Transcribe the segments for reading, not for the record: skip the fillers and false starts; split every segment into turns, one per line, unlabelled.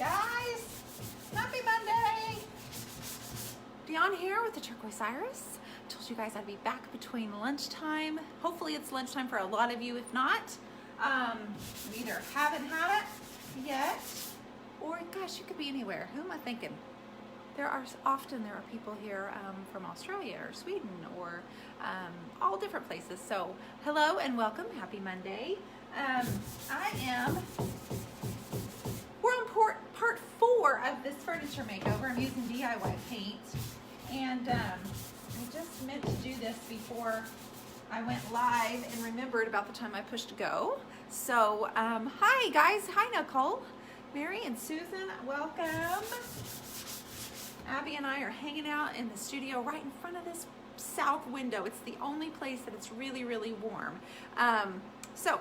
guys. Happy Monday. Dionne here with the Turquoise Iris. Told you guys I'd be back between lunchtime. Hopefully it's lunchtime for a lot of you. If not, you either haven't had it yet, or gosh, you could be anywhere. Who am I thinking? There are people here from Australia or Sweden or all different places. So hello and welcome. Happy Monday. We're on part 4 of this furniture makeover. I'm using DIY paint, and I just meant to do this before I went live and remembered about the time I pushed go. So hi guys. Hi Nicole, Mary and Susan, welcome. Abby and I are hanging out in the studio right in front of this south window. It's the only place that it's really, really warm. So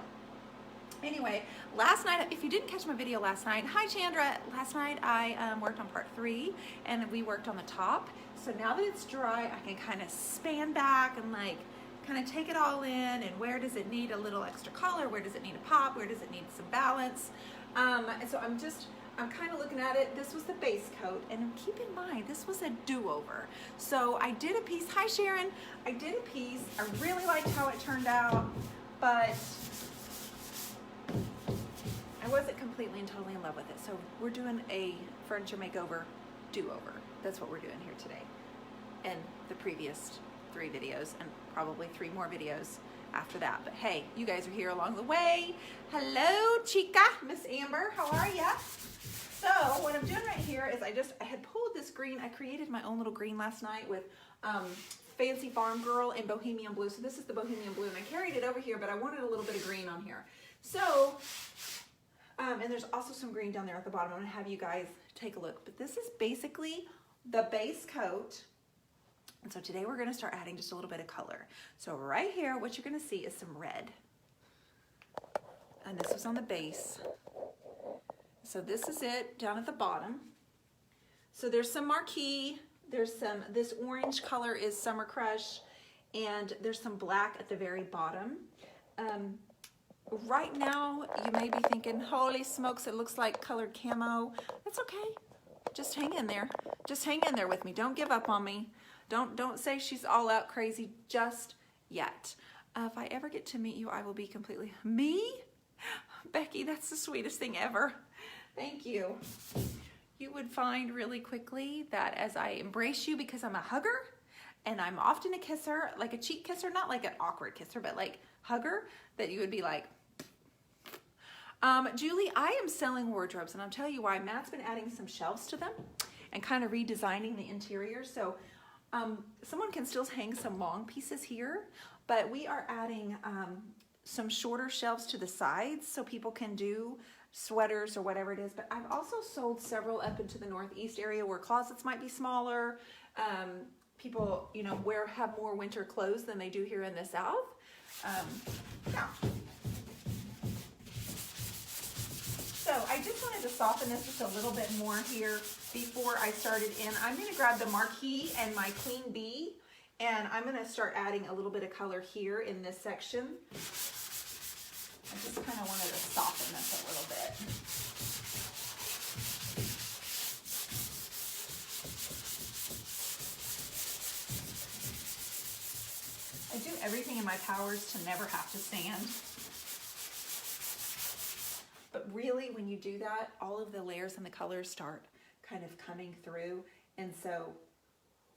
anyway, last night, if you didn't catch my video last night, hi Chandra. Last night I worked on part 3 and we worked on the top. So now that it's dry, I can kind of span back and like kind of take it all in, and where does it need a little extra color? Where does it need a pop? Where does it need some balance? And so I'm kind of looking at it. This was the base coat, and keep in mind, this was a do-over. So I did a piece, hi Sharon, I did a piece, I really liked how it turned out, but I wasn't completely and totally in love with it. So we're doing a furniture makeover do-over. That's what we're doing here today. And the previous 3 videos, and probably 3 more videos after that. But hey, you guys are here along the way. Hello, Chica, Miss Amber, how are ya? So what I'm doing right here is I had pulled this green. I created my own little green last night with Fancy Farm Girl and Bohemian Blue. So this is the Bohemian Blue, and I carried it over here, but I wanted a little bit of green on here. So, and there's also some green down there at the bottom. I'm gonna have you guys take a look. But this is basically the base coat. And so today we're gonna start adding just a little bit of color. So right here, what you're gonna see is some red. And this was on the base. So this is it down at the bottom. So there's some marquee, there's some, this orange color is Summer Crush, and there's some black at the very bottom. Right now, you may be thinking, holy smokes, it looks like colored camo. That's okay, just hang in there. Just hang in there with me, don't give up on me. Don't say she's all out crazy just yet. If I ever get to meet you, I will be completely, me? Becky, that's the sweetest thing ever. Thank you. You would find really quickly that as I embrace you, because I'm a hugger and I'm often a kisser, like a cheek kisser, not like an awkward kisser, but like hugger, that you would be like, Julie, I am selling wardrobes, and I'll tell you why. Matt's been adding some shelves to them and kind of redesigning the interior. So someone can still hang some long pieces here, but we are adding some shorter shelves to the sides so people can do sweaters or whatever it is. But I've also sold several up into the Northeast area where closets might be smaller. People, you know, have more winter clothes than they do here in the South. Yeah. So I just wanted to soften this just a little bit more here before I started in. I'm going to grab the marquee and my Queen Bee, and I'm going to start adding a little bit of color here in this section. I just kind of wanted to soften this a little bit. I do everything in my powers to never have to sand. But really, when you do that, all of the layers and the colors start kind of coming through. And so,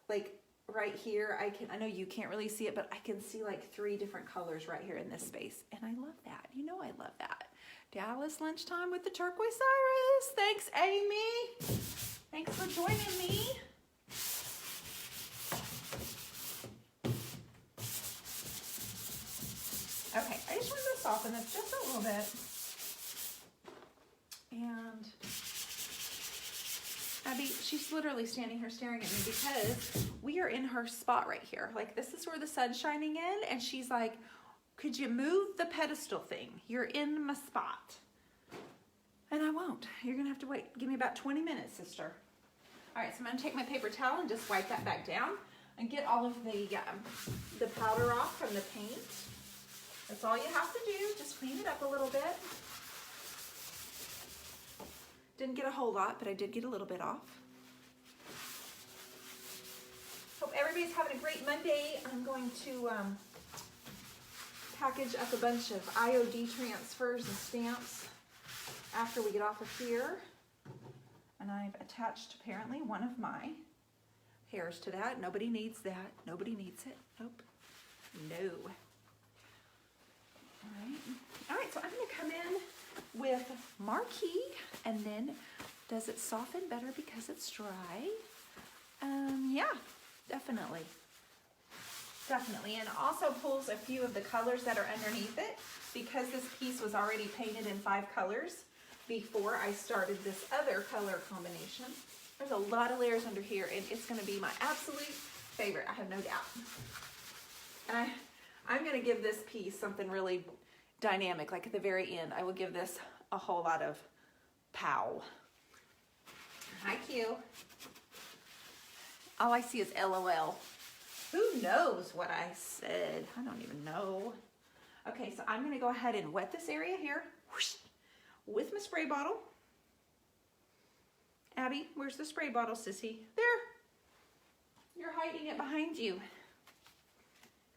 like right here, I know you can't really see it, but I can see like 3 different colors right here in this space. And I love that. You know I love that. Dallas lunchtime with the Turquoise Iris. Thanks, Amy. Thanks for joining me. Okay, I just wanted to soften this just a little bit. And Abby, she's literally standing here staring at me because we are in her spot right here. Like, this is where the sun's shining in, and she's like, could you move the pedestal thing? You're in my spot. And I won't. You're gonna have to wait. Give me about 20 minutes, sister. All right, so I'm gonna take my paper towel and just wipe that back down and get all of the powder off from the paint. That's all you have to do. Just clean it up a little bit. Didn't get a whole lot, but I did get a little bit off. Hope everybody's having a great Monday. I'm going to package up a bunch of IOD transfers and stamps after we get off of here. And I've attached apparently one of my hairs to that. Nobody needs that. Nobody needs it. Nope. No. All right, so I'm going to come in with Marquee, and then does it soften better because it's dry? Yeah, definitely. Definitely, and also pulls a few of the colors that are underneath it because this piece was already painted in 5 colors before I started this other color combination. There's a lot of layers under here, and it's going to be my absolute favorite, I have no doubt. And I'm going to give this piece something really dynamic, like at the very end. I will give this a whole lot of pow. Hi, Q. All I see is LOL. Who knows what I said? I don't even know. Okay, so I'm going to go ahead and wet this area here whoosh, with my spray bottle. Abby, where's the spray bottle, sissy? There. You're hiding it behind you.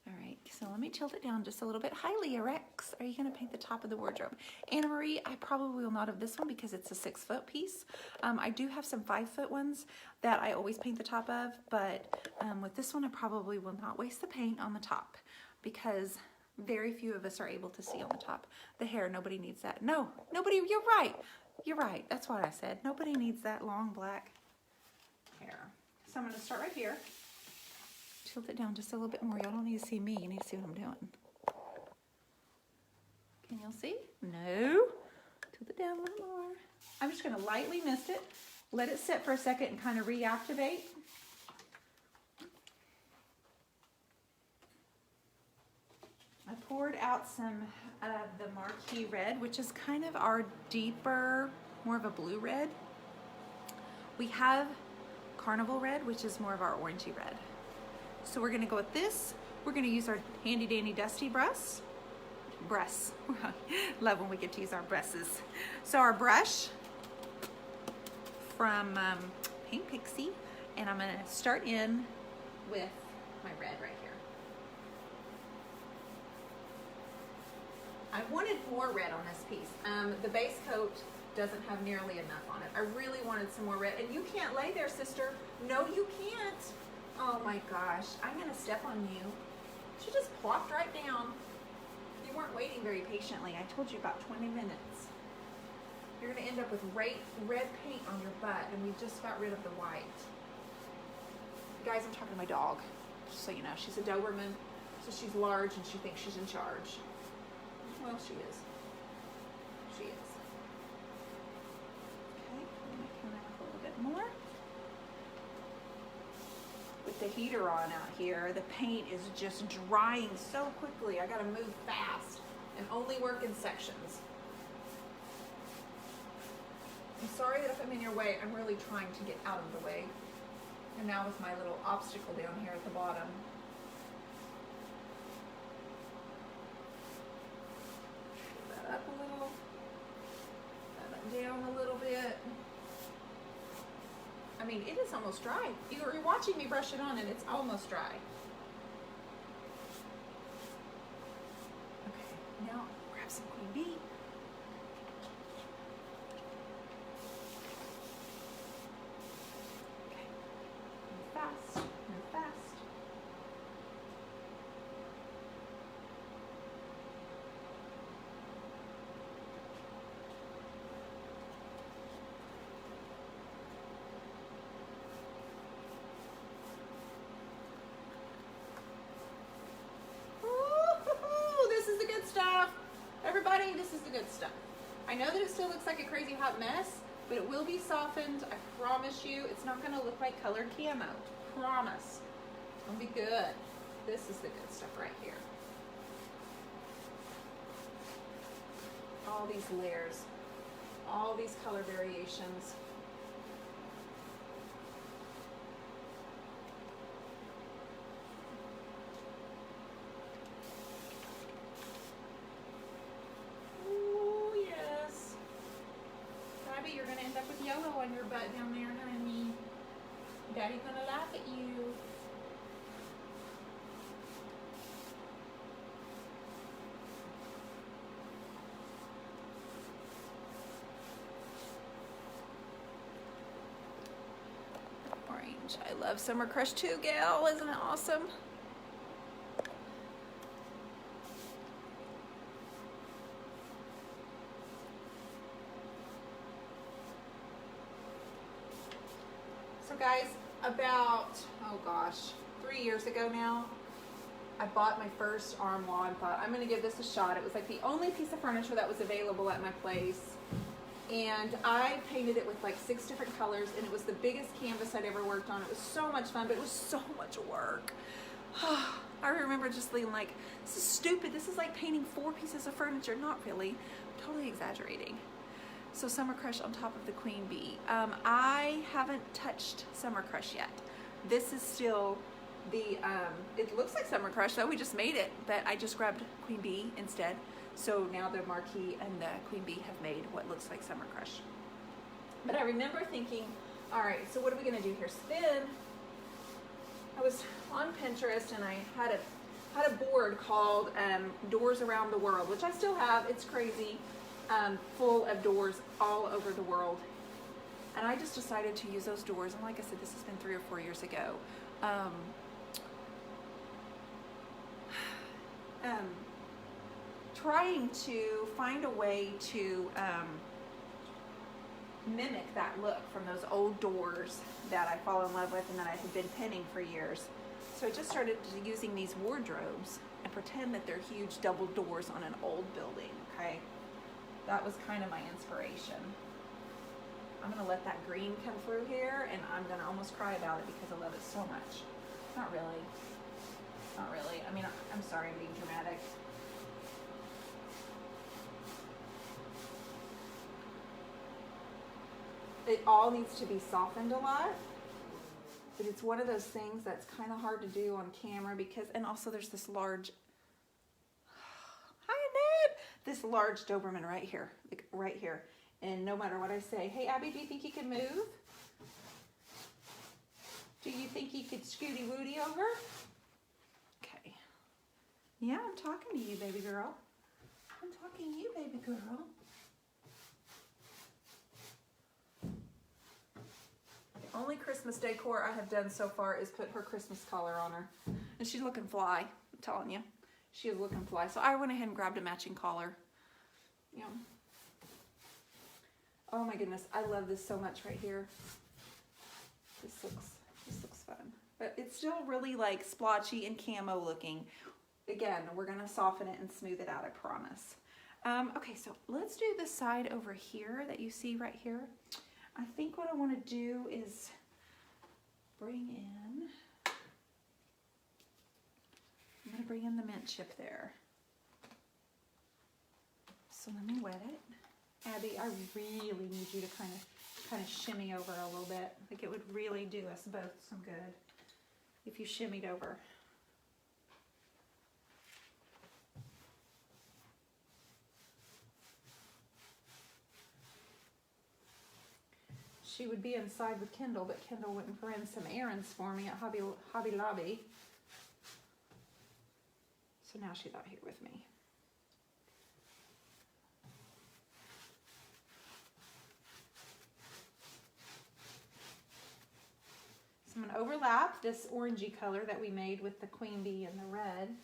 All right, so let me tilt it down just a little bit. Hi, Leah Rex. Are you going to paint the top of the wardrobe? Anna Marie, I probably will not have this one because it's a 6-foot piece. I do have some 5-foot ones that I always paint the top of, but with this one, I probably will not waste the paint on the top because very few of us are able to see on the top. The hair, nobody needs that. No, nobody, you're right. You're right. That's what I said. Nobody needs that long black hair. So I'm going to start right here. Tilt it down just a little bit more. Y'all don't need to see me. You need to see what I'm doing. Can y'all see? No. Tilt it down a little more. I'm just going to lightly mist it. Let it sit for a second and kind of reactivate. I poured out some of the Marquee Red, which is kind of our deeper, more of a blue red. We have Carnival Red, which is more of our orangey red. So we're gonna go with this. We're gonna use our handy dandy dusty brush. Love when we get to use our brushes. So our brush from Paint Pixie, and I'm gonna start in with my red right here. I wanted more red on this piece. The base coat doesn't have nearly enough on it. I really wanted some more red, and you can't lay there, sister. No, you can't. Oh my gosh, I'm gonna step on you. She just plopped right down. You weren't waiting very patiently. I told you about 20 minutes. You're gonna end up with red paint on your butt, and we just got rid of the white. Guys, I'm talking to my dog, just so you know. She's a Doberman, so she's large and she thinks she's in charge. Well, she is. She is. Okay, let me come out a little bit more. With the heater on out here, the paint is just drying so quickly. I gotta move fast and only work in sections. I'm sorry that if I'm in your way, I'm really trying to get out of the way. And now with my little obstacle down here at the bottom. Pull that up a little. That down a little bit. I mean, it is almost dry. You're watching me brush it on and it's almost dry. Okay, now grab some Queen Bee. Okay, move fast, move fast. Stuff. Everybody, this is the good stuff. I know that it still looks like a crazy hot mess, but it will be softened. I promise you, it's not going to look like colored camo. Promise. It'll be good. This is the good stuff right here. All these layers, all these color variations. You're going to end up with
on your butt down there, honey. Daddy's gonna laugh at you.
Orange. I love Summer Crush too, gal. Isn't it awesome? So guys, about, oh gosh, 3 years ago now, I bought my first arm wall and thought, I'm gonna give this a shot. It was like the only piece of furniture that was available at my place. And I painted it with like 6 different colors, and it was the biggest canvas I'd ever worked on. It was so much fun, but it was so much work. I remember just being like, this is stupid. This is like painting 4 pieces of furniture. Not really, I'm totally exaggerating. So Summer Crush on top of the Queen Bee. I haven't touched Summer Crush yet. This is still the, it looks like Summer Crush though, we just made it, but I just grabbed Queen Bee instead. So now the Marquee and the Queen Bee have made what looks like Summer Crush. But I remember thinking, all right, so what are we gonna do here? So then I was on Pinterest and I had a board called Doors Around the World, which I still have. It's crazy, full of doors all over the world. And I just decided to use those doors. And like I said, this has been 3 or 4 years ago. Trying to find a way to mimic that look from those old doors that I fall in love with and that I had been pinning for years. So I just started using these wardrobes and pretend that they're huge double doors on an old building, okay? That was kind of my inspiration. I'm gonna let that green come through here, and I'm gonna almost cry about it because I love it so much. Not really. Not really. I mean, I'm sorry I'm being dramatic. It all needs to be softened a lot, but it's one of those things that's kind of hard to do on camera because, and also there's this large, hi Ned, this large Doberman right here, like right here. And no matter what I say, hey Abby, do you think he can move? Do you think he could scooty woody over? Okay. Yeah, I'm talking to you, baby girl. I'm talking to you, baby girl. The only Christmas decor I have done so far is put her Christmas collar on her. And she's looking fly, I'm telling you. She is looking fly. So I went ahead and grabbed a matching collar. Yeah. Oh my goodness, I love this so much right here. This looks fun. But it's still really like splotchy and camo looking. Again, we're gonna soften it and smooth it out, I promise. Okay, so let's do the side over here that you see right here. I think what I want to do is bring in, I'm going to bring in the mint chip there. So let me wet it. Abby, I really need you to kind of shimmy over a little bit. Like it would really do us both some good if you shimmied over. She would be inside with Kendall, but Kendall went and ran some errands for me at Hobby Lobby. So now she's out here with me. So I'm going to overlap this orangey color that we made with the Queen Bee and the red.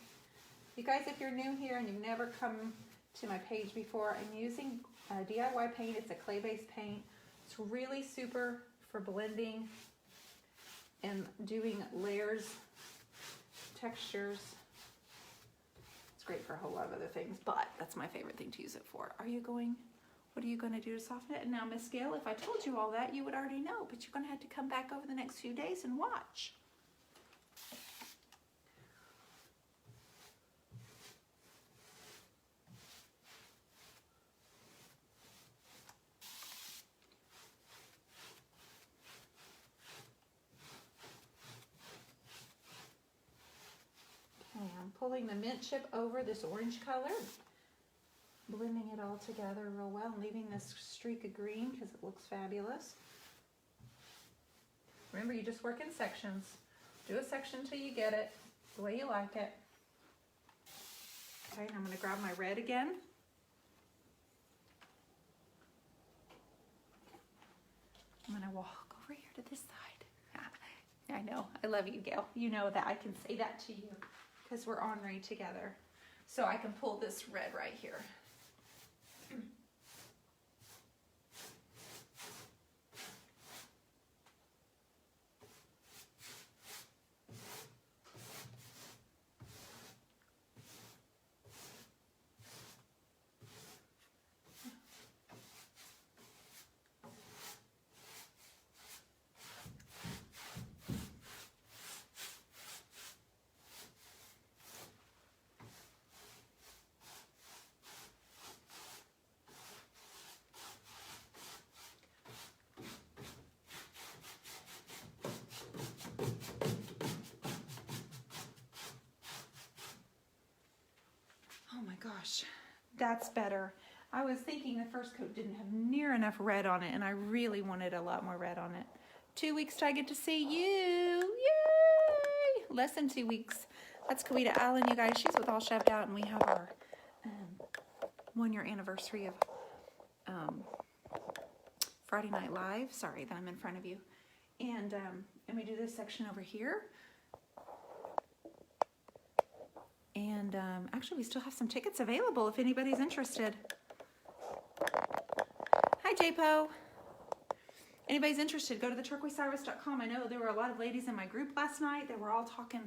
You guys, if you're new here and you've never come to my page before, I'm using DIY paint. It's a clay-based paint. It's really super for blending and doing layers, textures. It's great for a whole lot of other things, but that's my favorite thing to use it for. What are you going to do to soften it? And now, Miss Gail, if I told you all that, you would already know, but you're going to have to come back over the next few days and watch. I'm pulling the mint chip over this orange color, blending it all together real well, and leaving this streak of green because it looks fabulous. Remember, you just work in sections. Do a section till you get it the way you like it. Okay, and I'm gonna grab my red again. I'm gonna walk over here to this side. I know, I love you, Gail. You know that I can say that to you because we're ornery together. So I can pull this red right here. Oh my gosh, that's better. I was thinking the first coat didn't have near enough red on it, and I really wanted a lot more red on it. 2 weeks till I get to see you. Yay! Less than 2 weeks. That's Kawita Allen, you guys. She's with All Shoved Out, and we have our 1 year anniversary of Friday Night Live. Sorry that I'm in front of you. And we do this section over here. And actually, we still have some tickets available if anybody's interested. Hi, JPO. Anybody's interested, go to theturquoiseiris.com. I know there were a lot of ladies in my group last night. They were all talking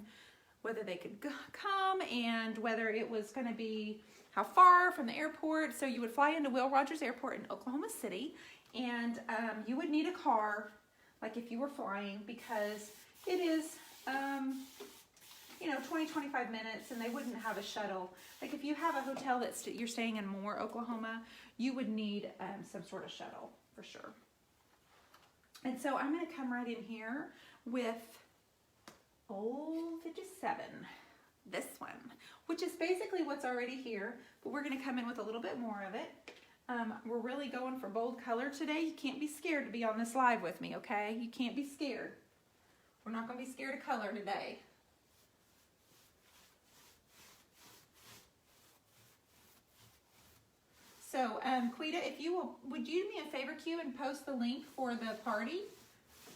whether they could come and whether it was going to be how far from the airport. So you would fly into Will Rogers Airport in Oklahoma City, and you would need a car, like if you were flying, because it is... 20, 25 minutes, and they wouldn't have a shuttle. Like if you have a hotel that's you're staying in Moore, Oklahoma, you would need some sort of shuttle for sure. And so I'm going to come right in here with old 57, this one, which is basically what's already here, but we're going to come in with a little bit more of it. We're really going for bold color today. You can't be scared to be on this live with me, okay? You can't be scared. We're not going to be scared of color today. So, Quita, if you would you do me a favor, Q, and post the link for the party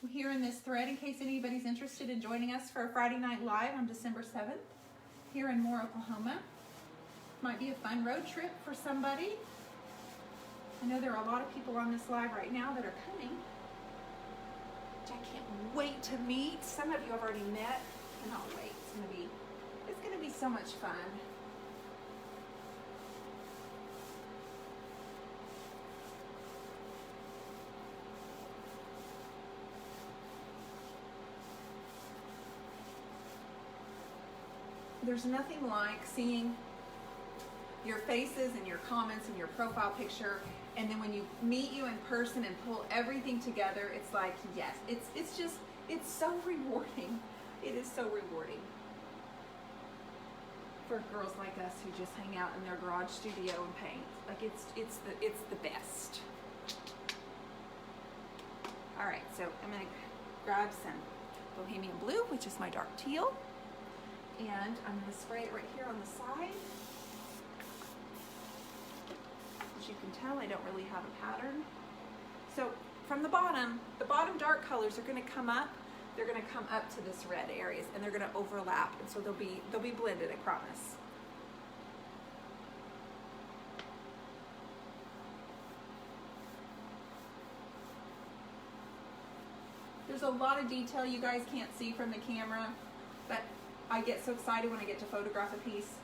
here in this thread in case anybody's interested in joining us for a Friday Night Live on December 7th here in Moore, Oklahoma. Might be a fun road trip for somebody. I know there are a lot of people on this live right now that are coming, which I can't wait to meet. Some of you I've already met. I cannot wait. It's gonna be so much fun. There's nothing like seeing your faces and your comments and your profile picture, and then when you meet you in person and pull everything together, it's like, yes, it's so rewarding. It is so rewarding for girls like us who just hang out in their garage studio and paint. Like it's the best. All right, so I'm gonna grab some Bohemian Blue, which is my dark teal. And I'm going to spray it right here on the side. As you can tell, I don't really have a pattern. So from the bottom dark colors are going to come up. They're going to come up to this red areas, and they're going to overlap, and so they'll be blended, I promise. There's a lot of detail you guys can't see from the camera, but I get so excited when I get to photograph a piece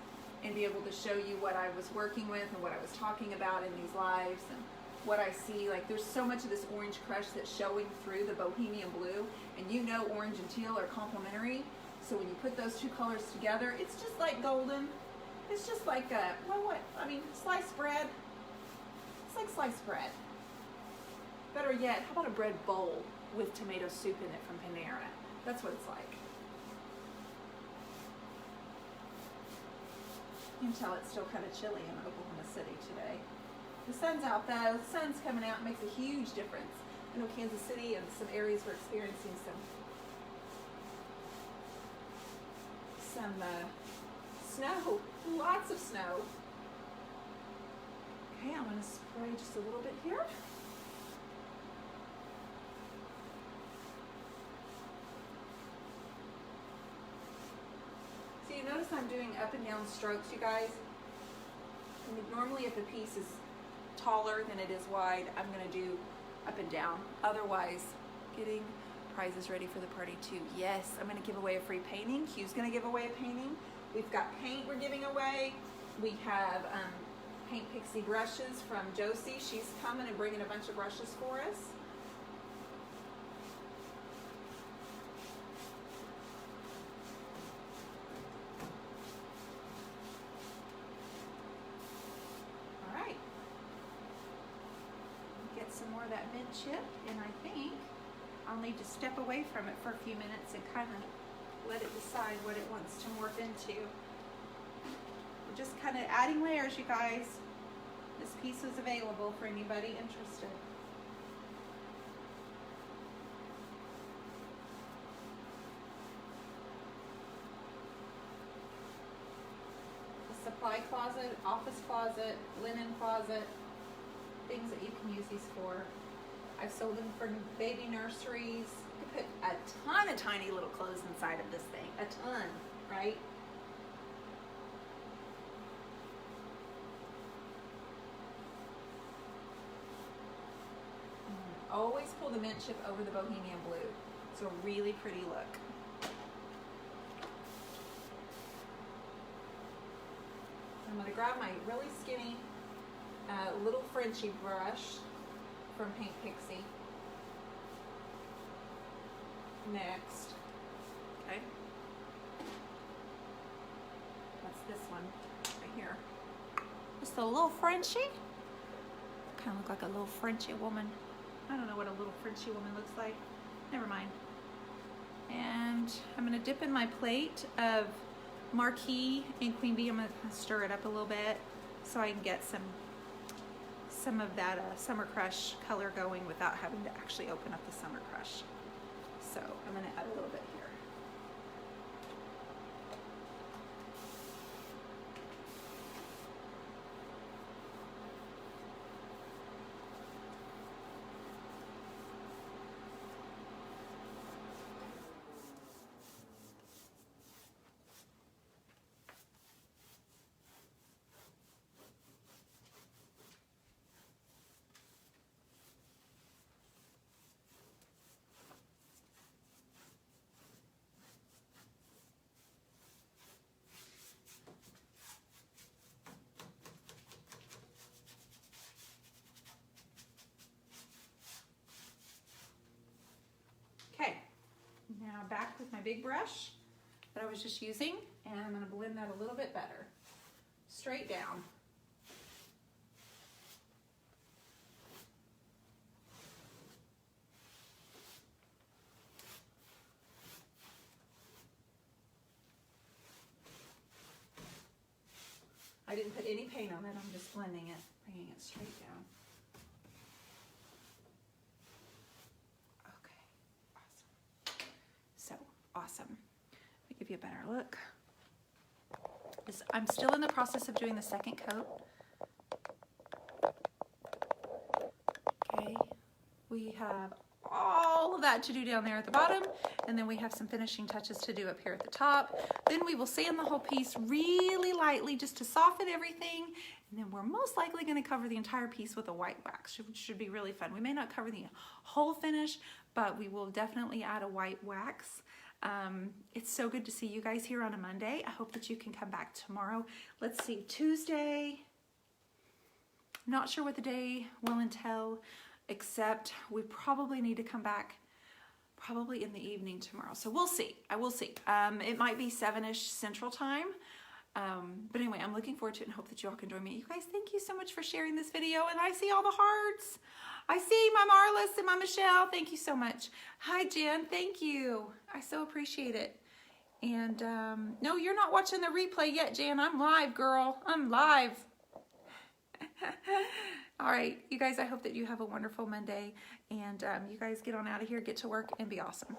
and be able to show you what I was working with and what I was talking about in these lives and what I see. Like there's so much of this orange crush that's showing through the Bohemian Blue, and you know orange and teal are complementary. So when you put those two colors together, it's just like golden. It's just like sliced bread. It's like sliced bread. Better yet, how about a bread bowl with tomato soup in it from Panera? That's what it's like. You can tell it's still kind of chilly in Oklahoma City today. The sun's out though. The sun's coming out. It makes a huge difference. I know Kansas City and some areas were experiencing some snow, lots of snow. Okay, I'm going to spray just a little bit here. So you notice I'm doing up and down strokes, you guys. And normally if a piece is taller than it is wide, I'm going to do up and down. Otherwise, getting prizes ready for the party too. Yes, I'm going to give away a free painting. Q's going to give away a painting. We've got paint we're giving away. We have Paint Pixie brushes from Josie. She's coming and bringing a bunch of brushes for us. All right. Get some more of that mid chip, and I think I'll need to step away from it for a few minutes and kind of let it decide what it wants to morph into. We're just kind of adding layers, you guys. This piece is available for anybody interested. The supply closet, office closet, linen closet, things that you can use these for. I've sold them for baby nurseries. You could put a ton of tiny little clothes inside of this thing. A ton, right? Always pull the mint chip over the bohemian blue. It's a really pretty look. I'm going to grab my really skinny little Frenchy brush from Paint Pixie. Next. Okay. What's this one? Right here. Just a little Frenchy. Kind of look like a little Frenchy woman. I don't know what a little Frenchy woman looks like. Never mind. And I'm going to dip in my plate of Marquee and Queen Bee. I'm going to stir it up a little bit so I can get some of that Summer Crush color going without having to actually open up the Summer Crush. So I'm going to add a little bit here. Now back with my big brush that I was just using, and I'm going to blend that a little bit better. Straight down. I didn't put any paint on it, I'm just blending it, bringing it straight down. Awesome. Let me give you a better look. I'm still in the process of doing the second coat. Okay, we have all of that to do down there at the bottom, and then we have some finishing touches to do up here at the top. Then we will sand the whole piece really lightly just to soften everything, and then we're most likely going to cover the entire piece with a white wax, which should be really fun. We may not cover the whole finish, but we will definitely add a white wax. It's so good to see you guys here on a Monday. I hope that you can come back tomorrow. Let's see, Tuesday. Not sure what the day will entail, except we probably need to come back probably in the evening tomorrow. So we'll see. I will see. It might be 7-ish Central Time. But anyway, I'm looking forward to it and hope that you all can join me. You guys, thank you so much for sharing this video. And I see all the hearts. I see my Marlis and my Michelle. Thank you so much. Hi, Jen. Thank you. I so appreciate it. And no, you're not watching the replay yet, Jan. I'm live, girl. I'm live. All right, you guys, I hope that you have a wonderful Monday, and you guys get on out of here, get to work, and be awesome.